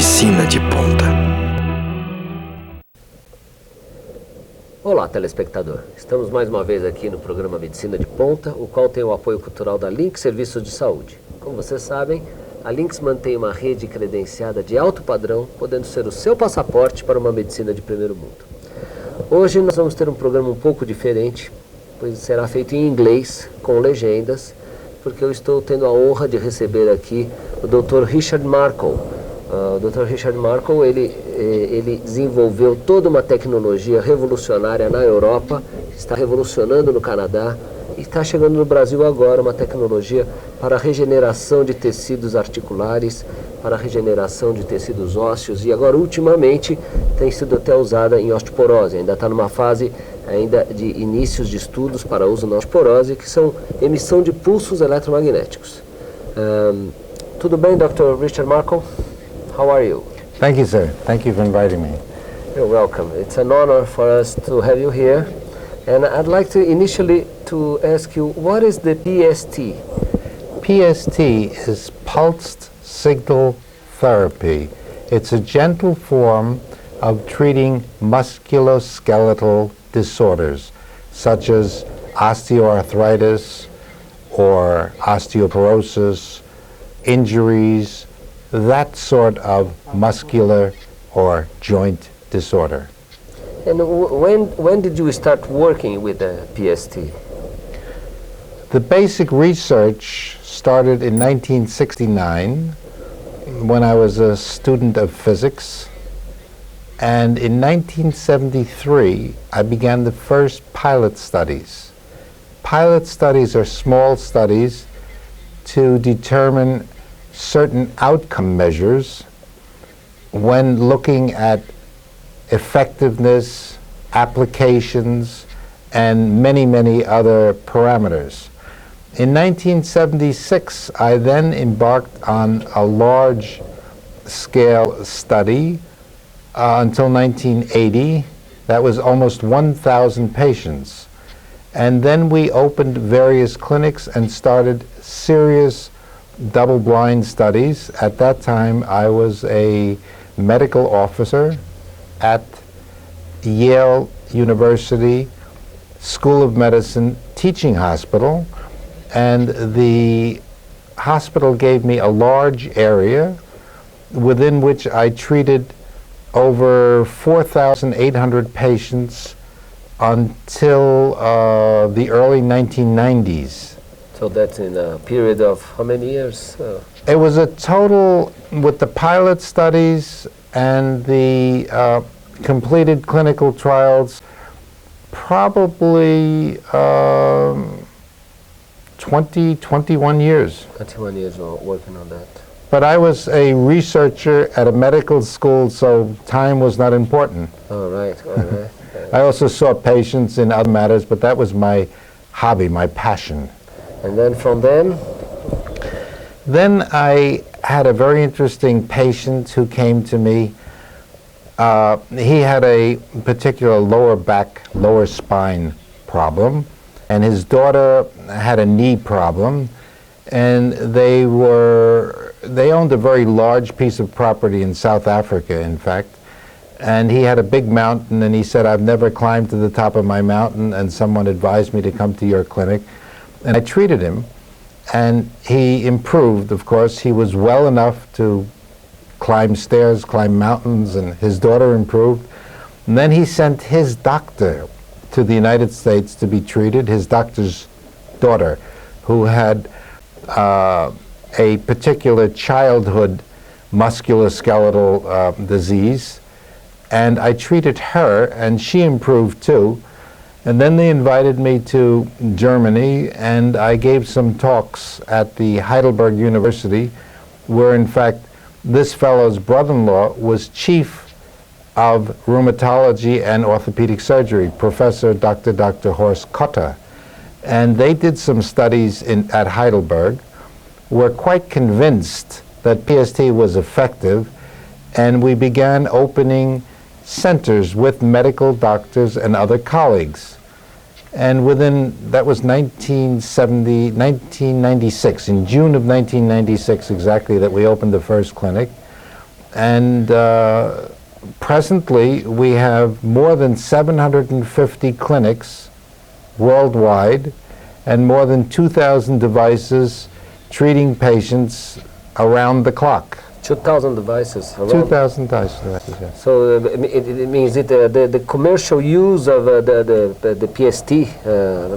Medicina de Ponta. Olá, telespectador. Estamos mais uma vez aqui no programa Medicina de Ponta, o qual tem o apoio cultural da Links Serviços de Saúde. Como vocês sabem, a Links mantém uma rede credenciada de alto padrão, podendo ser o seu passaporte para uma medicina de primeiro mundo. Hoje nós vamos ter um programa um pouco diferente, pois será feito em inglês, com legendas, porque eu estou tendo a honra de receber aqui o Dr. Richard Markoll. O Dr. Richard Markoll, ele desenvolveu toda uma tecnologia revolucionária na Europa, está revolucionando no Canadá e está chegando no Brasil agora uma tecnologia para a regeneração de tecidos articulares, para a regeneração de tecidos ósseos e agora ultimamente tem sido até usada em osteoporose. Ainda está numa fase ainda de inícios de estudos para uso na osteoporose, que são emissão de pulsos eletromagnéticos. Tudo bem, Dr. Richard Markoll? How are you? Thank you, sir. Thank you for inviting me. You're welcome. It's an honor for us to have you here. And I'd like to initially to ask you, what is the PST? PST is pulsed signal therapy. It's a gentle form of treating musculoskeletal disorders, such as osteoarthritis or osteoporosis, injuries, that sort of muscular or joint disorder. And when did you start working with the PST? The basic research started in 1969 when I was a student of physics. And in 1973, I began the first pilot studies. Pilot studies are small studies to determine certain outcome measures when looking at effectiveness, applications, and many, many other parameters. In 1976, I then embarked on a large-scale study until 1980. That was almost 1,000 patients. And then we opened various clinics and started serious double-blind studies. At that time, I was a medical officer at Yale University School of Medicine Teaching Hospital, and the hospital gave me a large area within which I treated over 4,800 patients until the early 1990s. So that's in a period of how many years? It was a total, with the pilot studies and the completed clinical trials, probably 21 years. 21 years working on that. But I was a researcher at a medical school, so time was not important. All right, all right. I also saw patients in other matters, but that was my hobby, my passion. And then from then? Then I had a very interesting patient who came to me. He had a particular lower back, lower spine problem, and his daughter had a knee problem, and they owned a very large piece of property in South Africa, in fact, and he had a big mountain, and he said, "I've never climbed to the top of my mountain, and someone advised me to come to your clinic." And I treated him, and he improved, of course. He was well enough to climb stairs, climb mountains, and his daughter improved. And then he sent his doctor to the United States to be treated, his doctor's daughter, who had a particular childhood musculoskeletal disease. And I treated her, and she improved too. And then they invited me to Germany, and I gave some talks at the Heidelberg University, where in fact this fellow's brother-in-law was chief of rheumatology and orthopedic surgery, Professor Dr. Horst Kotter. And they did some studies at Heidelberg, were quite convinced that PST was effective, and we began opening centers with medical doctors and other colleagues. And that was 1996, in June of 1996 exactly, that we opened the first clinic. And presently, we have more than 750 clinics worldwide and more than 2,000 devices treating patients around the clock. 2,000 devices. 2,000 devices, yes. So it means the commercial use of the PST,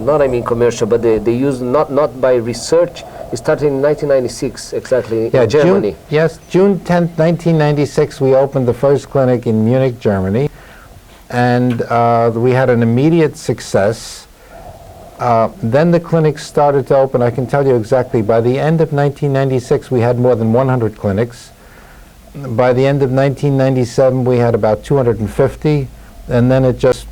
not I mean commercial, but the use not by research, it started in 1996, exactly, in Germany. June 10th, 1996, we opened the first clinic in Munich, Germany, and we had an immediate success. Then the clinics started to open. I can tell you exactly, by the end of 1996, we had more than 100 clinics. By the end of 1997, we had about 250, and then it just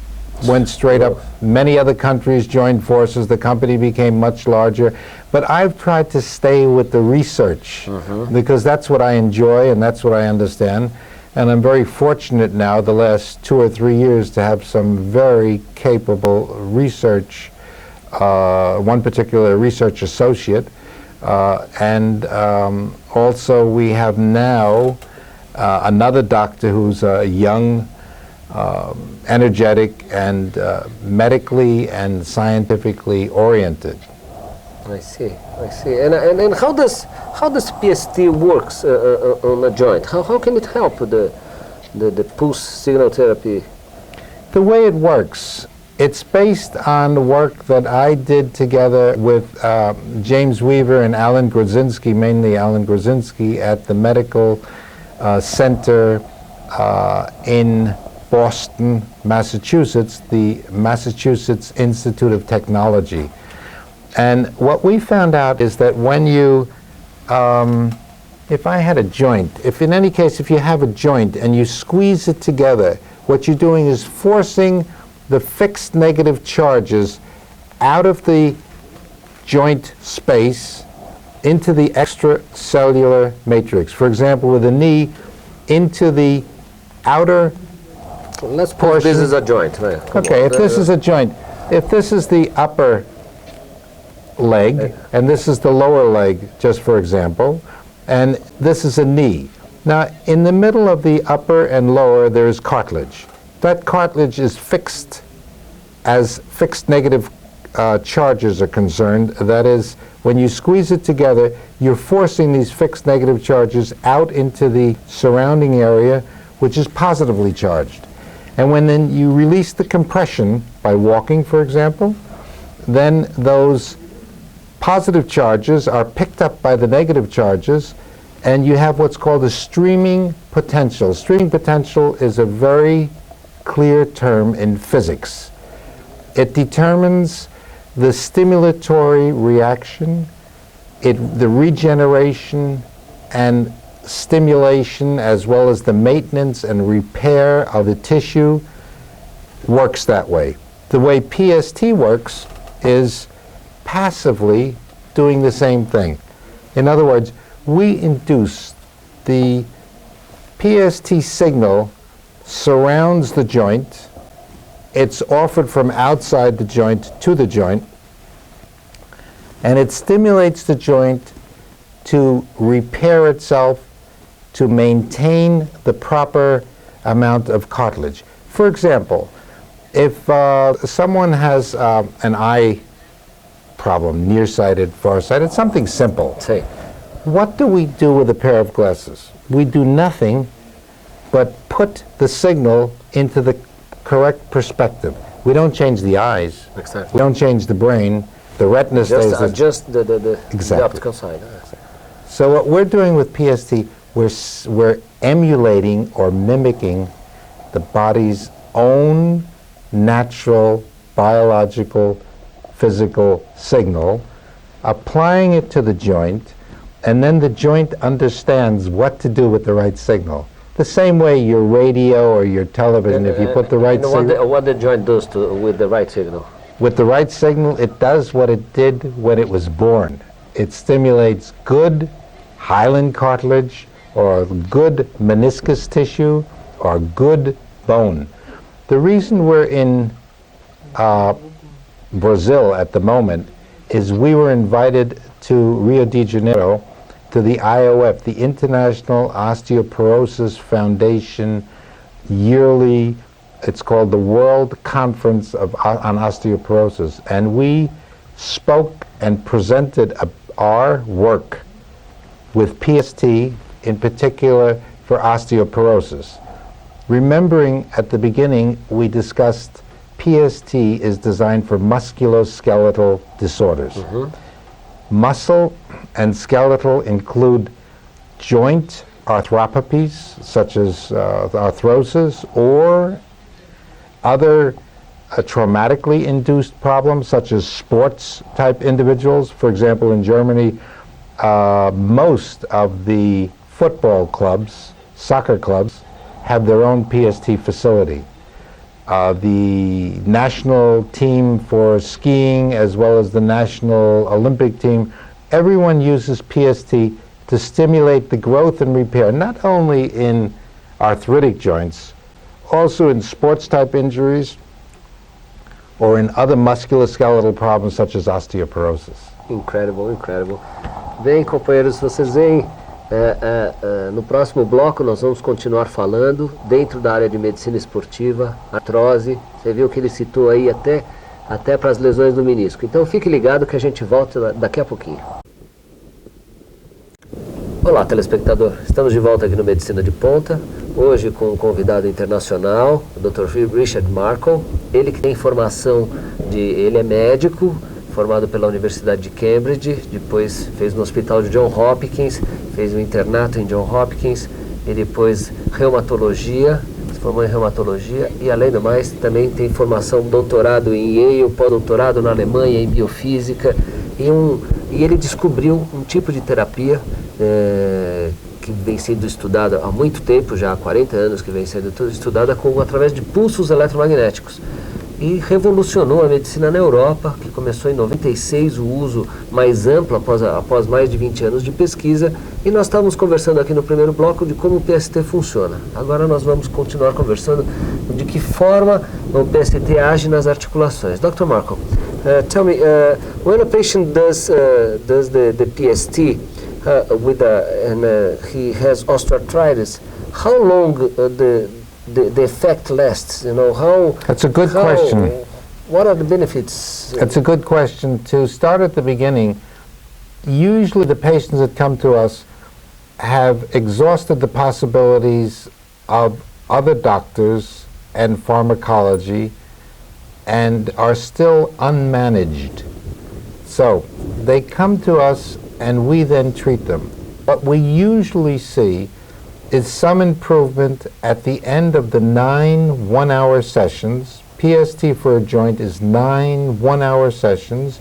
went straight up. Many other countries joined forces. The company became much larger. But I've tried to stay with the research because that's what I enjoy and that's what I understand. And I'm very fortunate now, the last 2 or 3 years, to have some very capable research, one particular research associate. Also we have now another doctor who's a young, energetic, and medically and scientifically oriented. I see. And how does PST works on a joint? How can it help the pulse signal therapy? The way it works, it's based on work that I did together with James Weaver and Alan Grudzinski, mainly Alan Grudzinski, at the Medical Center in Boston, Massachusetts, the Massachusetts Institute of Technology. And what we found out is that when you, if I had a joint, if in any case, if you have a joint and you squeeze it together, what you're doing is forcing the fixed negative charges out of the joint space into the extracellular matrix. For example, with the knee, into the outer Let's portion. put this is a joint. Right. Okay, if this is a joint, if this is the upper leg, and this is the lower leg, just for example, and this is a knee. Now, in the middle of the upper and lower, there is cartilage. That cartilage is fixed as fixed negative charges are concerned. That is, when you squeeze it together, you're forcing these fixed negative charges out into the surrounding area, which is positively charged. And when then you release the compression by walking, for example, then those positive charges are picked up by the negative charges, and you have what's called a streaming potential. Streaming potential is a very clear term in physics. It determines the stimulatory reaction, the regeneration and stimulation, as well as the maintenance and repair of the tissue, works that way. The way PST works is passively doing the same thing. In other words, we induce the PST signal surrounds the joint. It's offered from outside the joint to the joint, and it stimulates the joint to repair itself, to maintain the proper amount of cartilage. For example, if someone has an eye problem, nearsighted, farsighted, something simple. Say. What do we do with a pair of glasses? We do nothing but put the signal into the correct perspective. We don't change the eyes. Exactly. We don't change the brain. The retina stays. Just adjust the Exactly. optical side. So what we're doing with PST, we're emulating or mimicking the body's own natural biological physical signal, applying it to the joint, and then the joint understands what to do with the right signal. The same way your radio or your television, if you put the right signal... What the joint does with the right signal? With the right signal, it does what it did when it was born. It stimulates good hyaline cartilage, or good meniscus tissue, or good bone. The reason we're in Brazil at the moment is we were invited to Rio de Janeiro to the IOF, the International Osteoporosis Foundation yearly, it's called the World Conference on Osteoporosis, and we spoke and presented our work with PST, in particular for osteoporosis. Remembering at the beginning we discussed PST is designed for musculoskeletal disorders. Muscle and skeletal include joint arthropathies such as arthrosis, or other traumatically induced problems such as sports type individuals. For example, in Germany, most of the football clubs, soccer clubs, have their own PST facility. The national team for skiing, as well as the national Olympic team, everyone uses PST to stimulate the growth and repair, not only in arthritic joints, also in sports type injuries or in other musculoskeletal problems such as osteoporosis. Incredible, incredible. Bem, companheiros, vocês veem, no próximo bloco nós vamos continuar falando dentro da área de medicina esportiva, artrose. Você viu que ele citou aí até para as lesões do menisco. Então fique ligado que a gente volta daqui a pouquinho. Olá, telespectador. Estamos de volta aqui no Medicina de Ponta, hoje com um convidado internacional, o Dr. Richard Markoll. Ele que tem formação ele é médico, formado pela Universidade de Cambridge, depois fez no Hospital de John Hopkins, fez um internato em John Hopkins, e depois reumatologia, se formou em reumatologia, e além do mais também tem formação, doutorado em Yale, pós-doutorado na Alemanha em biofísica, e ele descobriu um tipo de terapia que vem sendo estudada há muito tempo, já há 40 anos que vem sendo estudada através de pulsos eletromagnéticos. E revolucionou a medicina na Europa, que começou em 96 o uso mais amplo após mais de 20 anos de pesquisa, e nós estávamos conversando aqui no primeiro bloco de como o PST funciona. Agora nós vamos continuar conversando de que forma o PST age nas articulações. Dr. Markoll, tell me, when a patient does the PST and he has osteoarthritis, how long the effect lasts? You know, how... That's a good question. What are the benefits? That's a good question. To start at the beginning, usually the patients that come to us have exhausted the possibilities of other doctors and pharmacology and are still unmanaged. So they come to us and we then treat them. What we usually see is some improvement at the end of the 9 one-hour sessions. PST for a joint is 9 one-hour sessions,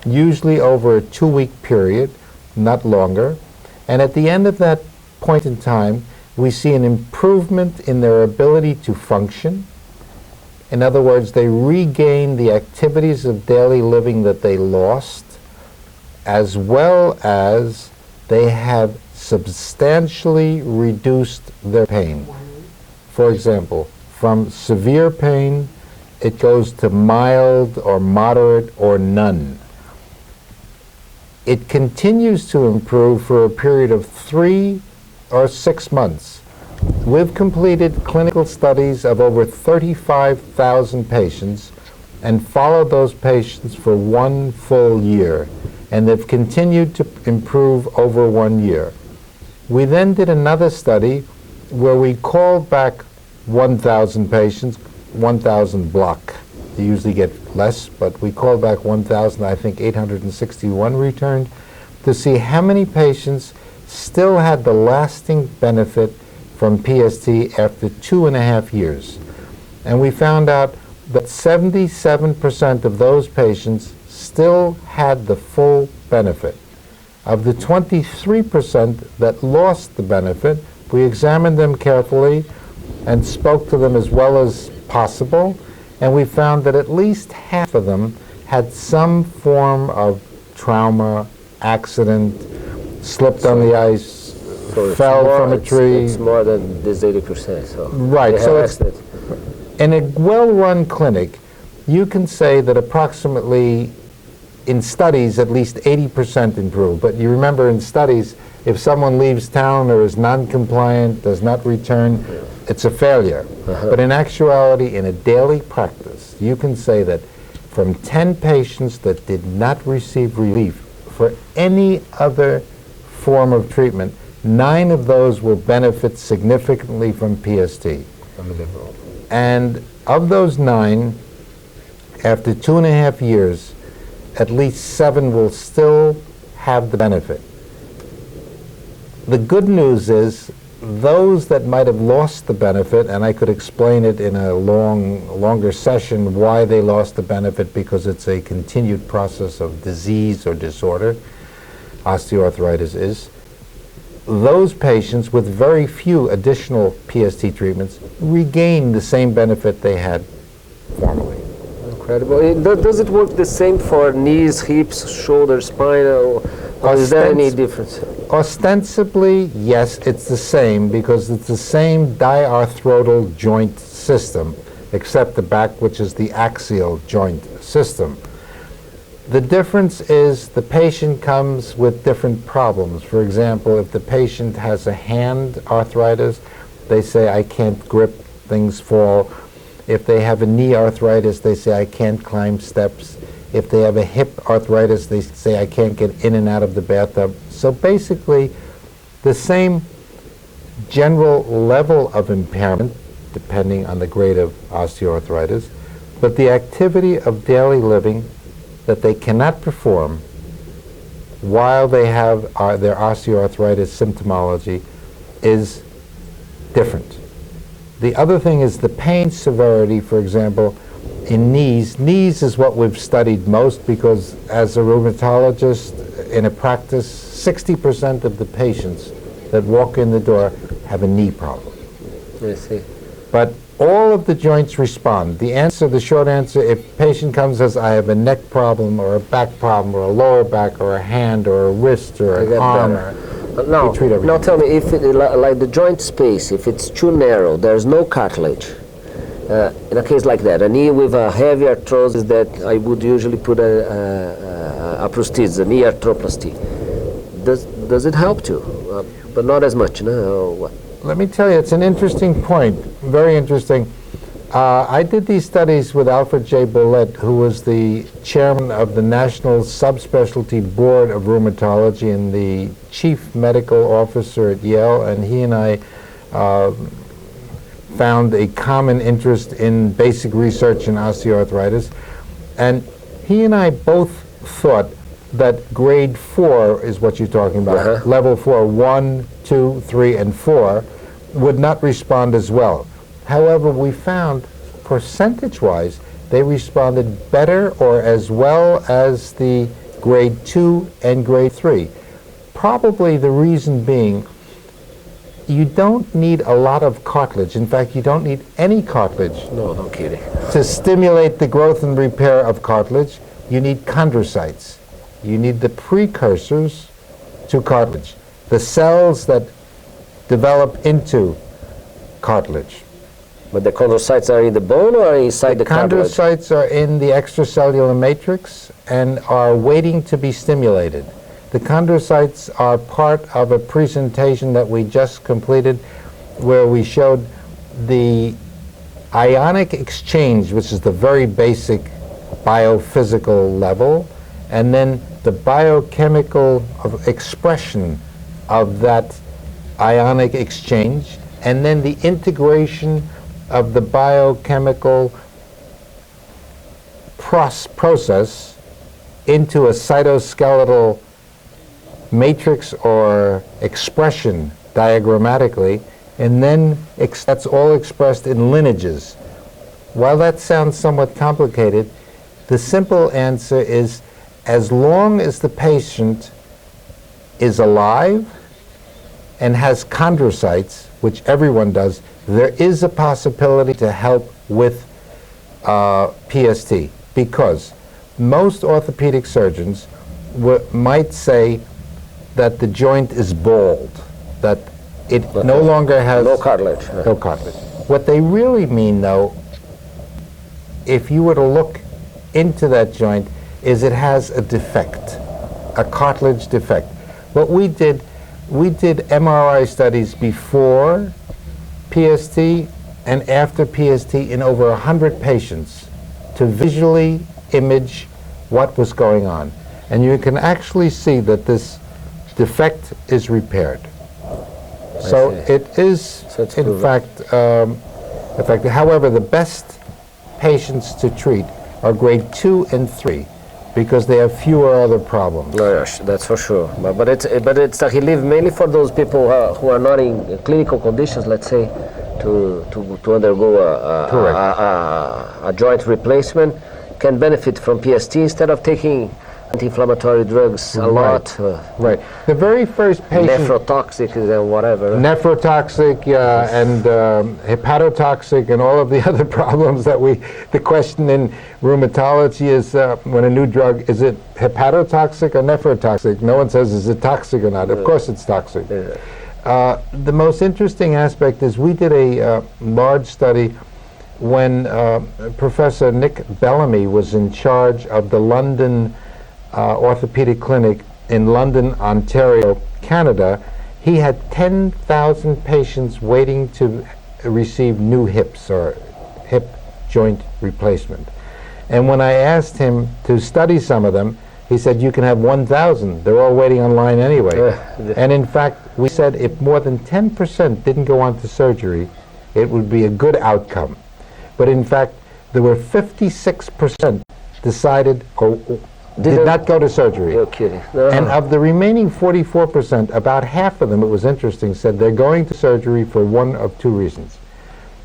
usually over a 2-week period, not longer. And at the end of that point in time, we see an improvement in their ability to function. In other words, they regain the activities of daily living that they lost, as well as they have substantially reduced their pain. For example, from severe pain, it goes to mild or moderate or none. It continues to improve for a period of 3 or 6 months. We've completed clinical studies of over 35,000 patients and followed those patients for 1 full year, and they've continued to improve over 1 year. We then did another study where we called back 1,000 patients, 1,000 block. You usually get less, but we called back 1,000, I think 861 returned, to see how many patients still had the lasting benefit from PST after 2.5 years. And we found out that 77% of those patients still had the full benefit. Of the 23% that lost the benefit, we examined them carefully and spoke to them as well as possible, and we found that at least half of them had some form of trauma, accident, slipped on the ice, fell from a tree. It's more than this 80%. So right. So it's, in a well-run clinic, you can say that approximately, in studies, at least 80% improve. But you remember in studies, if someone leaves town or is non-compliant, does not return, it's a failure. But in actuality, in a daily practice, you can say that from 10 patients that did not receive relief for any other form of treatment, 9 of those will benefit significantly from PST. Unbelievable. And of those 9, after 2.5 years, at least 7 will still have the benefit. The good news is those that might have lost the benefit, and I could explain it in a longer session why they lost the benefit, because it's a continued process of disease or disorder, osteoarthritis is. Those patients with very few additional PST treatments regain the same benefit they had formerly. Incredible. Does it work the same for knees, hips, shoulders, spine, or is there any difference? Ostensibly, yes, it's the same, because it's the same diarthrodal joint system, except the back, which is the axial joint system. The difference is the patient comes with different problems. For example, if the patient has a hand arthritis, they say, I can't grip, things fall. If they have a knee arthritis, they say, I can't climb steps. If they have a hip arthritis, they say, I can't get in and out of the bathtub. So basically, the same general level of impairment, depending on the grade of osteoarthritis, but the activity of daily living that they cannot perform while they have their osteoarthritis symptomology is different. The other thing is the pain severity, for example, in knees. Knees is what we've studied most, because as a rheumatologist in a practice, 60% of the patients that walk in the door have a knee problem. I see. But all of the joints respond. The short answer, if a patient comes and says, I have a neck problem or a back problem or a lower back or a hand or a wrist or an arm, now, we treat everything. now tell me, if like the joint space, if it's too narrow, there's no cartilage, in a case like that, a knee with a heavy arthrosis that I would usually put a prosthesis, a knee arthroplasty, does it help too? But not as much, no? What? Let me tell you, it's an interesting point, very interesting. I did these studies with Alfred J. Bollett, who was the chairman of the National Subspecialty Board of Rheumatology and the chief medical officer at Yale, and he and I found a common interest in basic research in osteoarthritis. And he and I both thought that grade 4 is what you're talking about. Level 4, 1, 2, 3, and 4 would not respond as well. However, we found percentage-wise they responded better or as well as the grade 2 and grade 3. Probably the reason being you don't need a lot of cartilage. In fact, you don't need any cartilage. No kidding. To stimulate the growth and repair of cartilage, you need chondrocytes. You need the precursors to cartilage, the cells that develop into cartilage. But the chondrocytes are in the bone or inside the cartilage? The chondrocytes are in the extracellular matrix and are waiting to be stimulated. The chondrocytes are part of a presentation that we just completed where we showed the ionic exchange, which is the very basic biophysical level, and then the biochemical expression of that ionic exchange, and then the integration of the biochemical process into a cytoskeletal matrix or expression diagrammatically, and then that's all expressed in lineages. While that sounds somewhat complicated, the simple answer is as long as the patient is alive and has chondrocytes, which everyone does, there is a possibility to help with PST, because most orthopedic surgeons might say that the joint is bald, that it no longer has no cartilage. No cartilage. What they really mean, though, if you were to look into that joint, is it has a defect, a cartilage defect. What we did, we did MRI studies before PST and after PST in over 100 patients to visually image what was going on. And you can actually see that this defect is repaired. So it is, in fact, effective. However, the best patients to treat are grade 2 and 3 because they have fewer other problems. Yes, that's for sure. But it's a relief mainly for those people who are not in clinical conditions, let's say, to undergo a joint replacement, can benefit from PST instead of taking anti-inflammatory drugs a lot. Right. The very first patient... Nephrotoxic and whatever. Nephrotoxic and hepatotoxic and all of the other problems that the question in rheumatology is when a new drug, is it hepatotoxic or nephrotoxic? No one says, is it toxic or not? Of course it's toxic. The most interesting aspect is we did a large study when Professor Nick Bellamy was in charge of the London orthopedic clinic in London, Ontario, Canada. He had 10,000 patients waiting to receive new hips or hip joint replacement. And when I asked him to study some of them, he said, you can have 1,000. They're all waiting online anyway. And in fact, we said if more than 10% didn't go on to surgery, it would be a good outcome. But in fact, there were 56% decided or did not go to surgery. You're kidding. And of the remaining 44%, about half of them, it was interesting, said they're going to surgery for one of two reasons.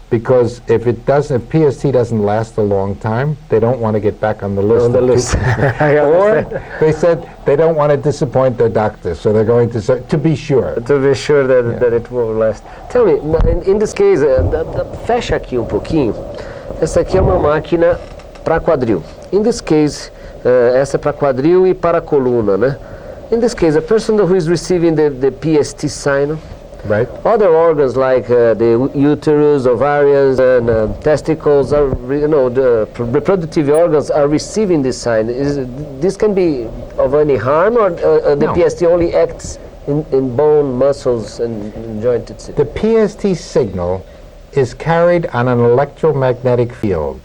Because if PST doesn't last a long time, they don't want to get back on the list. On the list. Or they said they don't want to disappoint their doctor, so they're going to be sure. To be sure that it will last. Tell me, in this case, fecha aqui um pouquinho. Essa aqui é uma máquina para quadril. In this case, essa é para quadril e para coluna, né? In this case, a person who is receiving the PST sign, right? Other organs like the uterus, ovaries, and testicles, are the reproductive organs are receiving this sign. This can be of any harm, or the PST only acts in bone, muscles, and jointed system? The PST signal is carried on an electromagnetic field.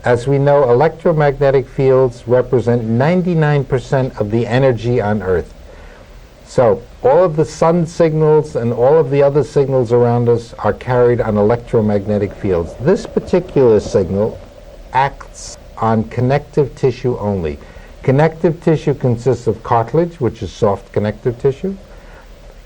As we know, electromagnetic fields represent 99% of the energy on Earth. So all of the sun signals and all of the other signals around us are carried on electromagnetic fields. This particular signal acts on connective tissue only. Connective tissue consists of cartilage, which is soft connective tissue,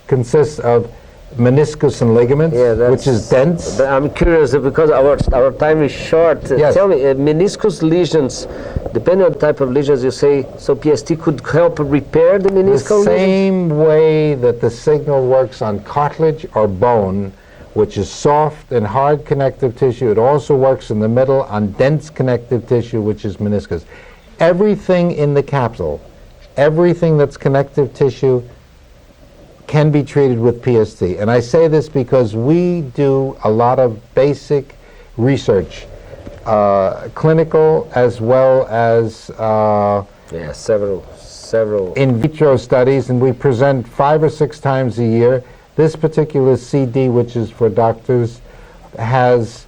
consists of meniscus and ligaments, which is dense. I'm curious because our time is short. Yes. Tell me, meniscus lesions, depending on the type of lesions you say, so PST could help repair the meniscal lesions? The same way that the signal works on cartilage or bone, which is soft and hard connective tissue, it also works in the middle on dense connective tissue, which is meniscus. Everything in the capsule, everything that's connective tissue, can be treated with PST. And I say this because we do a lot of basic research, clinical as well as several in vitro studies, and we present 5 or 6 times a year. This particular CD, which is for doctors, has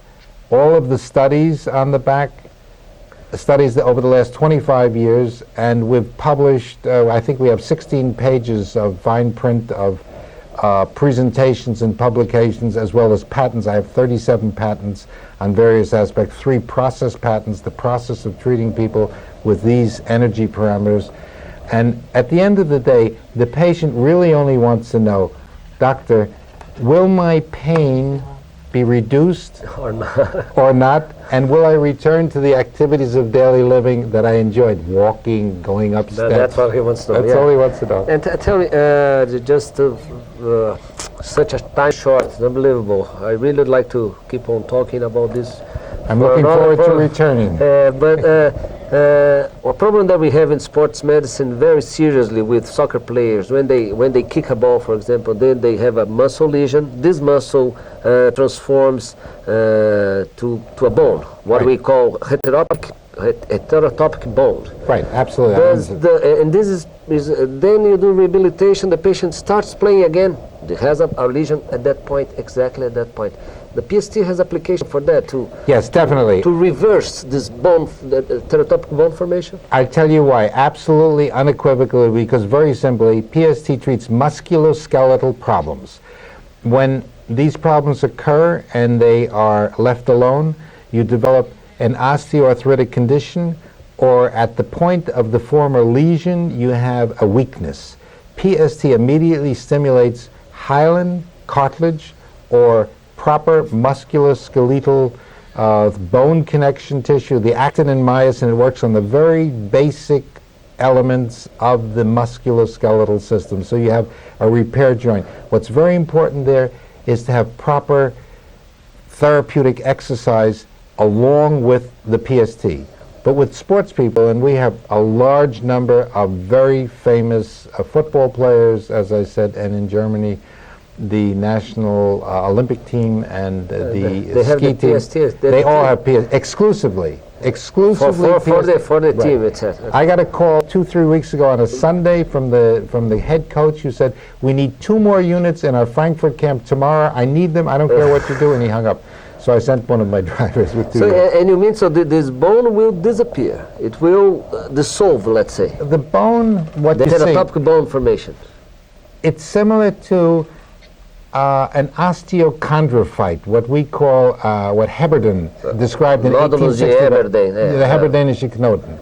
all of the studies on the back, studies that over the last 25 years, and we've published, I think we have 16 pages of fine print of presentations and publications, as well as patents. I have 37 patents on various aspects, 3 process patents, the process of treating people with these energy parameters. And at the end of the day, the patient really only wants to know, doctor, will my pain be reduced or not, and will I return to the activities of daily living that I enjoyed, walking, going up steps? That's what he wants to know. That's all he wants to know. And tell me, just such a time short, unbelievable. I really would like to keep on talking about this. I'm looking forward to returning. A problem that we have in sports medicine very seriously with soccer players, when they kick a ball, for example, then they have a muscle lesion. This muscle transforms to a bone, what we call heteropic heterotopic bone. Right, absolutely. And this is then you do rehabilitation, the patient starts playing again. It has a lesion at that point, exactly at that point. The PST has application for that too. Yes, definitely. To reverse this bone, the heterotopic bone formation? I'll tell you why. Absolutely, unequivocally, because very simply, PST treats musculoskeletal problems. When these problems occur and they are left alone, you develop an osteoarthritic condition, or at the point of the former lesion, you have a weakness. PST immediately stimulates hyaline, cartilage, or proper musculoskeletal bone connection tissue, the actin and myosin. It works on the very basic elements of the musculoskeletal system. So you have a repair joint. What's very important there is to have proper therapeutic exercise along with the PST. But with sports people, and we have a large number of very famous football players, as I said, and in Germany, the national Olympic team and they have ski the team. PSTs. They all have PST, exclusively For the Right. team, etc. I got a call 2-3 weeks ago on a Sunday from the head coach who said, "We need 2 more units in our Frankfurt camp tomorrow. I need them. I don't care what you do," and he hung up. So I sent one of my drivers with 2 So, units. and you mean this bone will disappear? It will dissolve, let's say. The bone, what The you see, heterotopic bone formation. it's similar to an osteochondrophyte, what we call, what Heberden described in Nódulos de 1860. Heberden, The Heberdenische Knoten.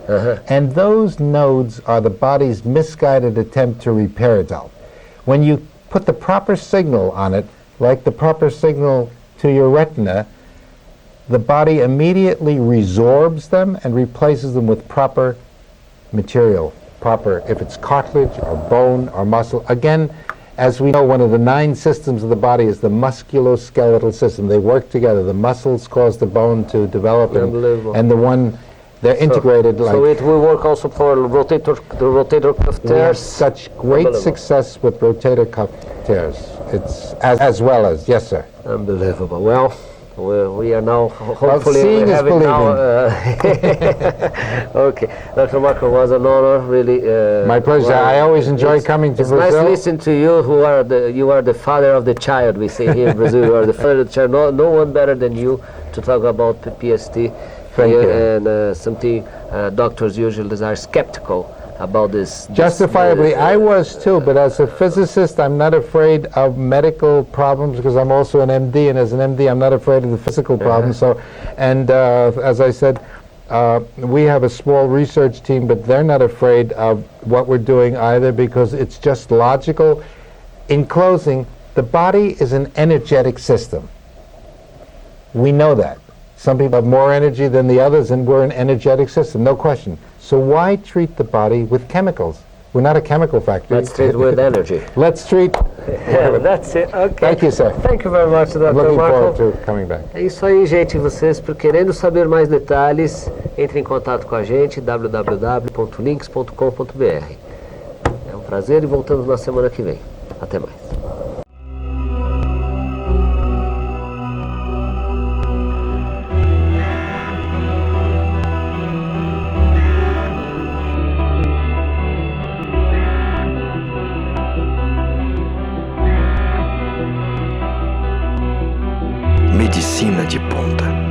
And those nodes are the body's misguided attempt to repair itself. When you put the proper signal on it, like the proper signal to your retina, the body immediately resorbs them and replaces them with proper material, if it's cartilage or bone or muscle. Again, as we know, one of the 9 systems of the body is the musculoskeletal system. They work together. The muscles cause the bone to develop, and they're integrated. So it will work also for the rotator cuff We have tears. such great success with rotator cuff tears. It's as well as, yes, sir. Unbelievable. Well, we are now hopefully seeing is having now. believing. Okay, Dr. Markoll, was an honor, really. My pleasure. I always enjoy coming to it's Brazil. Nice listening to you. You are the father of the child. We say here in Brazil, you are the father of the child. No one better than you to talk about PST. Thank you. And something doctors usually are skeptical about this. Justifiably, I was too, but as a physicist, I'm not afraid of medical problems because I'm also an MD, and as an MD, I'm not afraid of the physical problems. So, and as I said, we have a small research team, but they're not afraid of what we're doing either because it's just logical. In closing, the body is an energetic system. We know that. Some people have more energy than the others, and we're an energetic system, no question. So why treat the body with chemicals? We're not a chemical factory. Let's treat with energy. Let's treat. Yeah, that's it. Okay. Thank you, sir. Thank you very much, Dr. I'm looking Markoll. forward to coming back. É isso aí, gente. Vocês, querendo saber mais detalhes, entre em contato com a gente, www.links.com.br. É um prazer e voltamos na semana que vem. Até mais. Medicina de Ponta.